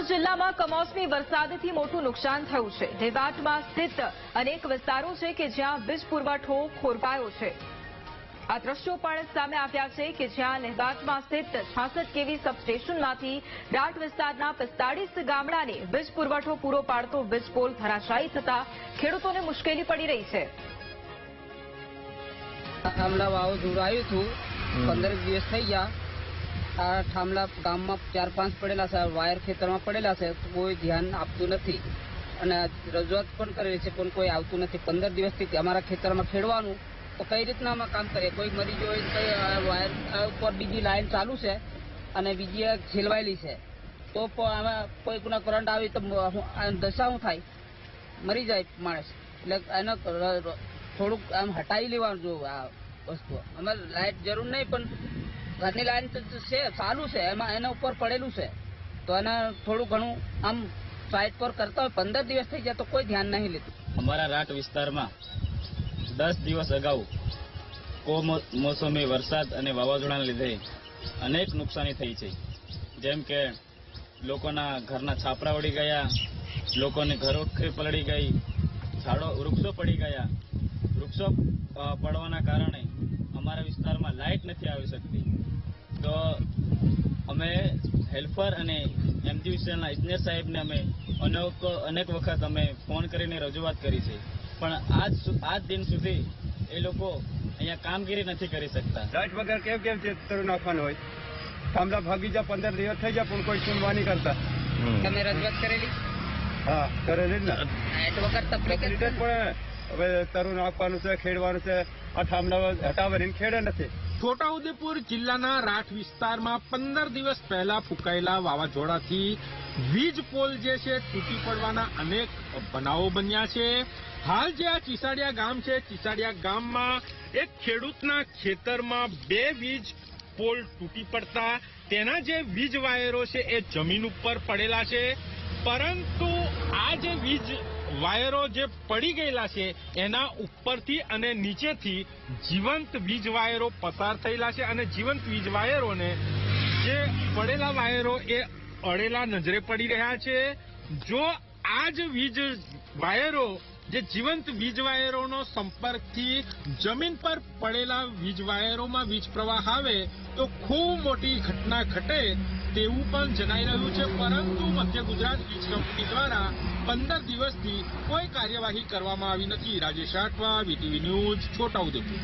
જિલ્લામાં કમોસમી વરસાદથી મોટું નુકસાન થયું છે। દેવાટમાં સ્થિત અનેક વિસ્તારો છે કે જ્યાં વીજ પુરવઠો ખોરવાયો છે। આ દ્રશ્યો પણ સામે આવ્યા છે કે જ્યાં લેવાટમાં સ્થિત 66 કેવી સબસ્ટેશનમાંથી રાટ વિસ્તારના 45 ગામડાને વીજ પુરવઠો પૂરો પાડતો વીજ પોલ ધરાશાયી થતા ખેડૂતોને મુશ્કેલી પડી રહી છે। થાંભલા વાવાઝોડું આવ્યું હતું 15 દિવસ થઈ ગયા। આ થાંભલા ગામમાં 4-5 પડેલા છે, વાયર ખેતરમાં પડેલા છે, કોઈ ધ્યાન આપતું નથી અને રજૂઆત પણ કરેલી છે પણ કોઈ આવતું નથી। 15 દિવસથી અમારા ખેતરમાં ખેડવાનું તો કઈ રીતના અમે કામ કરીએ? કોઈ મરી ગયો હોય, વાયર ઉપર બીજી લાઈન ચાલુ છે અને બીજી ખેલવાયેલી છે તો અમે કોઈના કરંટ આવી તો દશા શું થાય? મરી જાય માણસ। એટલે એને થોડુંક આમ હટાવી લેવાનું જો આ વસ્તુ। અમારે લાઇટ જરૂર નહીં પણ ઘરની લાઈન તો છે, ચાલુ છે, એમાં એના ઉપર પડેલું છે તો એને થોડું ઘણું આમ સાઈડ પર કરતા હોય। 15 દિવસ થઈ ગયા તો કોઈ ધ્યાન નહીં લેતું। અમારા રાટ વિસ્તારમાં 10 દિવસ અગાઉ કમોસમી વરસાદ અને વાવાઝોડાના લીધે અનેક નુકસાની થઈ છે। જેમ કે લોકોના ઘરના છાપરા ઉડી ગયા, લોકોને ઘરોખરી પલળી ગઈ, વૃક્ષો પડી ગયા। વૃક્ષો પડવાના કારણે અમારા વિસ્તારમાં લાઇટ નથી આવી શકતી। તો અમે હેલ્પર અને એમજીવીસીએલના ઇજનેર સાહેબને અમે અનેક વખત અમે ફોન કરીને રજૂઆત કરી છે પણ આજ દિન સુધી એ લોકો અહીંયા કામગીરી નથી કરી શકતા। લાઇટ વગર કેમ તરું નાખવાનું હોય? થાંભલા ભાગી જા 15 દિવસ થઈ જાય પણ કોઈ સુનવા નહીં કરતા। તમે રજૂઆત કરેલી? હા કરેલી ને। લાઇટ વગર તકલીફ પણ હવે તરું નાખવાનું છે, ખેડવાનું છે, આ થાંભલા હટાવવાની ખેડે નથી। છોટાઉદેપુર જિલ્લાના રાઠ વિસ્તારમાં 15 દિવસ પહેલા ફૂંકાયેલા વાવાઝોડાથી વીજ પોલ જે છે તૂટી પડવાના અનેક બનાવો બન્યા છે। હાલ જે આ ચીસાડિયા ગામ છે, ચીસાડિયા ગામમાં એક ખેડૂતના ખેતરમાં 2 વીજ પોલ તૂટી પડતા તેના જે વીજ વાયરો છે એ જમીન ઉપર પડેલા છે, પરંતુ આ જે વીજ વાયરો જે પડી ગયેલા છે એના ઉપરથી અને નીચેથી જીવંત વીજ વાયરો પસાર થયેલા છે અને જીવંત વીજ વાયરોને જે પડેલા વાયરો એ અડેલા નજરે પડી રહ્યા છે। જો આ જ વીજ વાયરો જે જીવંત વીજ વાયરોનો સંપર્કથી જમીન પર પડેલા વીજ વાયરોમાં વીજ પ્રવાહ આવે તો ખૂબ મોટી ઘટના ઘટે તેવું પણ જણાઈ રહ્યું છે, પરંતુ મધ્ય ગુજરાત વીજ કંપની દ્વારા 15 દિવસથી કોઈ કાર્યવાહી કરવામાં આવી નથી। Rajesh Rathwa, VTV news, Chhota Udepur.